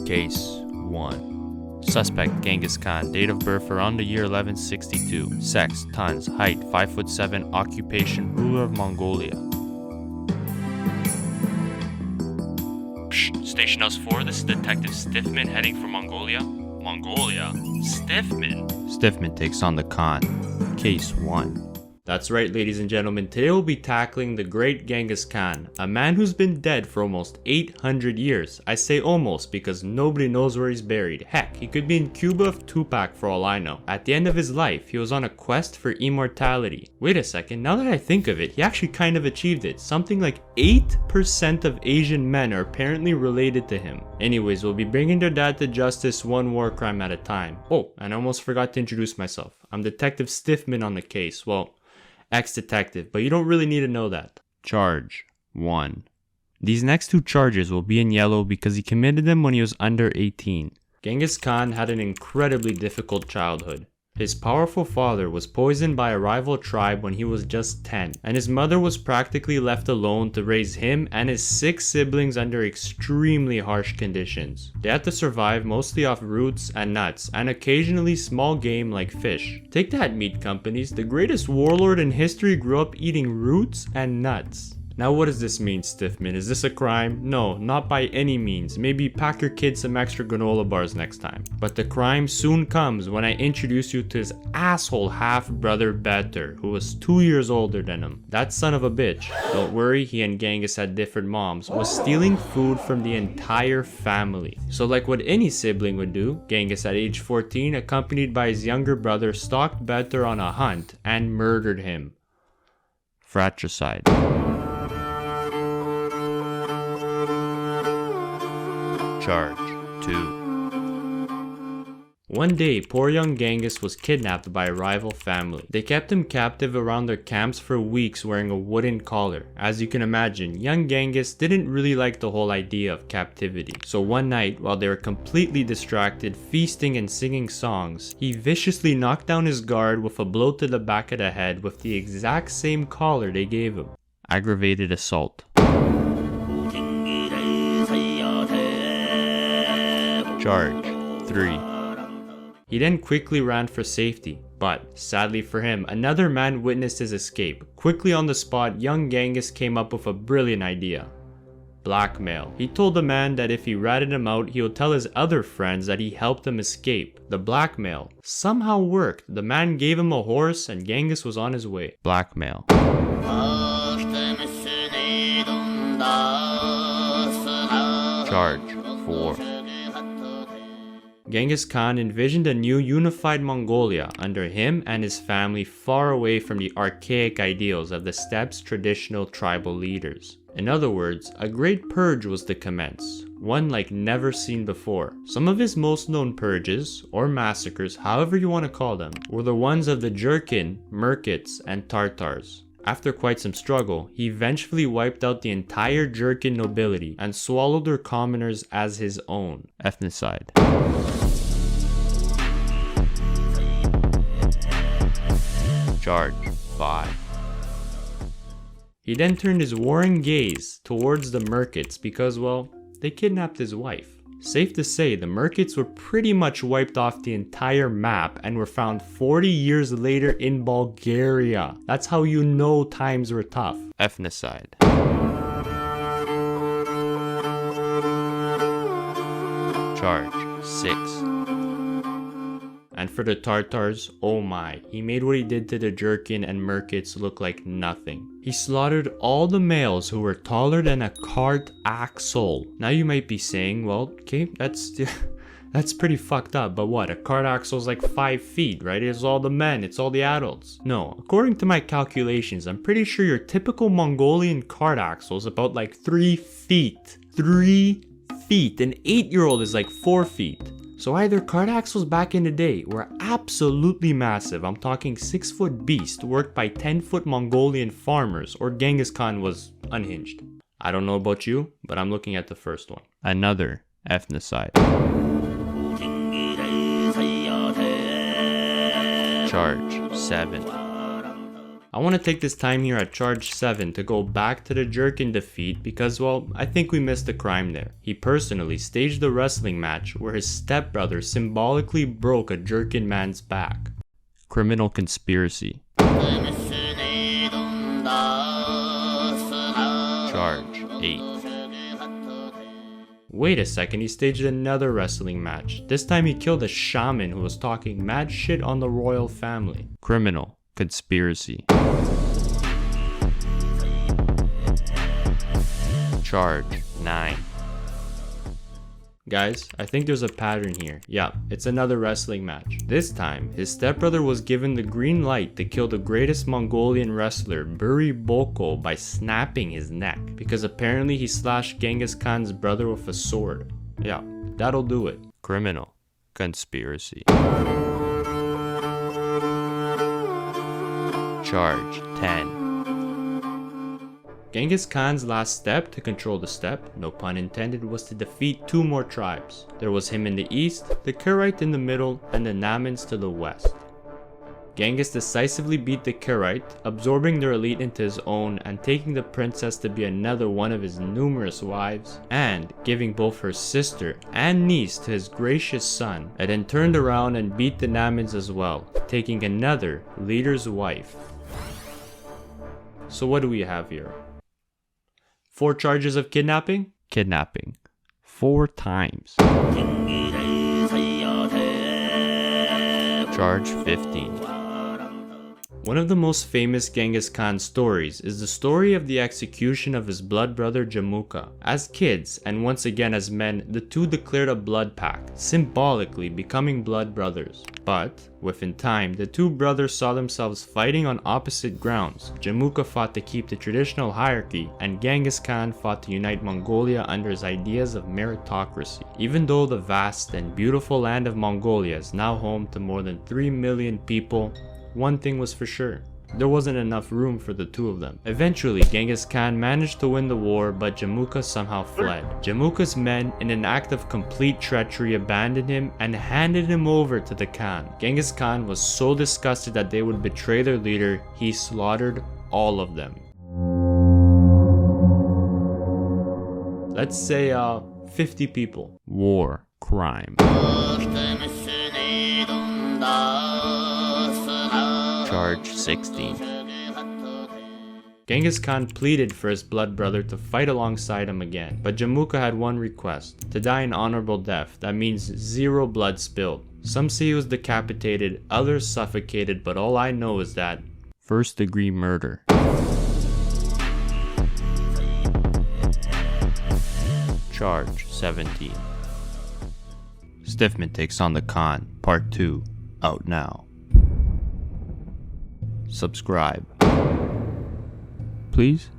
Case 1. Suspect Genghis Khan, date of birth around the year 1162. Sex, tons, height 5'7", occupation ruler of Mongolia. Station House 4, this is Detective Stiffman heading for Mongolia. Mongolia? Stiffman? Stiffman takes on the Khan. Case 1. That's right, ladies and gentlemen, today we'll be tackling the great Genghis Khan, a man who's been dead for almost 800 years. I say almost because nobody knows where he's buried. Heck, he could be in Cuba of Tupac for all I know. At the end of his life, he was on a quest for immortality. Wait a second, now that I think of it, he actually kind of achieved it. Something like 8% of Asian men are apparently related to him. Anyways, we'll be bringing their dad to justice one war crime at a time. Oh, and I almost forgot to introduce myself. I'm Detective Stiffman on the case. Well, ex-detective, but you don't really need to know that. Charge 1. These next two charges will be in yellow because he committed them when he was under 18. Genghis Khan had an incredibly difficult childhood. His powerful father was poisoned by a rival tribe when he was just 10, and his mother was practically left alone to raise him and his 6 siblings under extremely harsh conditions. They had to survive mostly off roots and nuts, and occasionally small game like fish. Take that, meat companies, the greatest warlord in history grew up eating roots and nuts. Now what does this mean, Stiffman? Is this a crime? No, not by any means. Maybe pack your kids some extra granola bars next time. But the crime soon comes when I introduce you to his asshole half-brother Better, who was 2 years older than him. That son of a bitch, don't worry, he and Genghis had different moms, was stealing food from the entire family. So like what any sibling would do, Genghis at age 14, accompanied by his younger brother, stalked Better on a hunt and murdered him. Fratricide. Charge 2. One day, poor young Genghis was kidnapped by a rival family. They kept him captive around their camps for weeks wearing a wooden collar. As you can imagine, young Genghis didn't really like the whole idea of captivity. So one night, while they were completely distracted, feasting and singing songs, he viciously knocked down his guard with a blow to the back of the head with the exact same collar they gave him. Aggravated assault. Charge 3. He then quickly ran for safety, but sadly for him, another man witnessed his escape. Quickly on the spot, young Genghis came up with a brilliant idea. Blackmail. He told the man that if he ratted him out, he would tell his other friends that he helped him escape. The blackmail somehow worked. The man gave him a horse and Genghis was on his way. Blackmail. Charge 4. Genghis Khan envisioned a new unified Mongolia under him and his family, far away from the archaic ideals of the steppes' traditional tribal leaders. In other words, a great purge was to commence, one like never seen before. Some of his most known purges, or massacres, however you want to call them, were the ones of the Jurchen, Merkits, and Tartars. After quite some struggle, he eventually wiped out the entire Jurchen nobility and swallowed their commoners as his own. Ethnicide. Charge 5. He then turned his warring gaze towards the Merkits because, well, they kidnapped his wife. Safe to say, the Merkits were pretty much wiped off the entire map and were found 40 years later in Bulgaria. That's how you know times were tough. Ethnicide. Charge 6. And for the Tartars, oh my, he made what he did to the Jurchen and Merkits look like nothing. He slaughtered all the males who were taller than a cart axle. Now you might be saying, well, okay, that's pretty fucked up, but what, a cart axle is like 5 feet, right? It's all the men, it's all the adults. No, according to my calculations, I'm pretty sure your typical Mongolian cart axle is about like 3 feet. 3 feet. An 8-year-old is like 4 feet. So either cart axles back in the day were absolutely massive, I'm talking 6-foot beast worked by 10-foot Mongolian farmers, or Genghis Khan was unhinged. I don't know about you, but I'm looking at the first one. Another ethnicide. Charge 7. I want to take this time here at charge 7 to go back to the Jerkin defeat because, well, I think we missed a crime there. He personally staged a wrestling match where his stepbrother symbolically broke a Jerkin man's back. Criminal conspiracy. Charge 8. Wait a second, he staged another wrestling match. This time he killed a shaman who was talking mad shit on the royal family. Criminal conspiracy. Charge 9. Guys, I think there's a pattern here. Yeah, it's another wrestling match. This time, his stepbrother was given the green light to kill the greatest Mongolian wrestler, Buri Boko, by snapping his neck. Because apparently he slashed Genghis Khan's brother with a sword. Yeah, that'll do it. Criminal conspiracy. Charge 10. Genghis Khan's last step to control the steppe, no pun intended, was to defeat 2 more tribes. There was him in the east, the Karaite in the middle, and the Namans to the west. Genghis decisively beat the Karaite, absorbing their elite into his own and taking the princess to be another one of his numerous wives, and giving both her sister and niece to his gracious son, and then turned around and beat the Namans as well, taking another leader's wife. So what do we have here? 4 charges of kidnapping? Kidnapping. 4 times. Charge 15. One of the most famous Genghis Khan stories is the story of the execution of his blood brother Jamuka. As kids, and once again as men, the two declared a blood pact, symbolically becoming blood brothers. But, within time, the two brothers saw themselves fighting on opposite grounds. Jamuka fought to keep the traditional hierarchy, and Genghis Khan fought to unite Mongolia under his ideas of meritocracy. Even though the vast and beautiful land of Mongolia is now home to more than 3 million people, one thing was for sure. There wasn't enough room for the two of them. Eventually, Genghis Khan managed to win the war, but Jamuka somehow fled. Jamuka's men, in an act of complete treachery, abandoned him and handed him over to the Khan. Genghis Khan was so disgusted that they would betray their leader, he slaughtered all of them. Let's say 50 people. War crime. Charge 16. Genghis Khan pleaded for his blood brother to fight alongside him again, but Jamuka had one request: to die an honorable death. That means 0 blood spilled. Some say he was decapitated, others suffocated, but all I know is that first-degree murder. Charge 17. Stiffman Takes on the Khan, Part 2, out now. Subscribe. Please?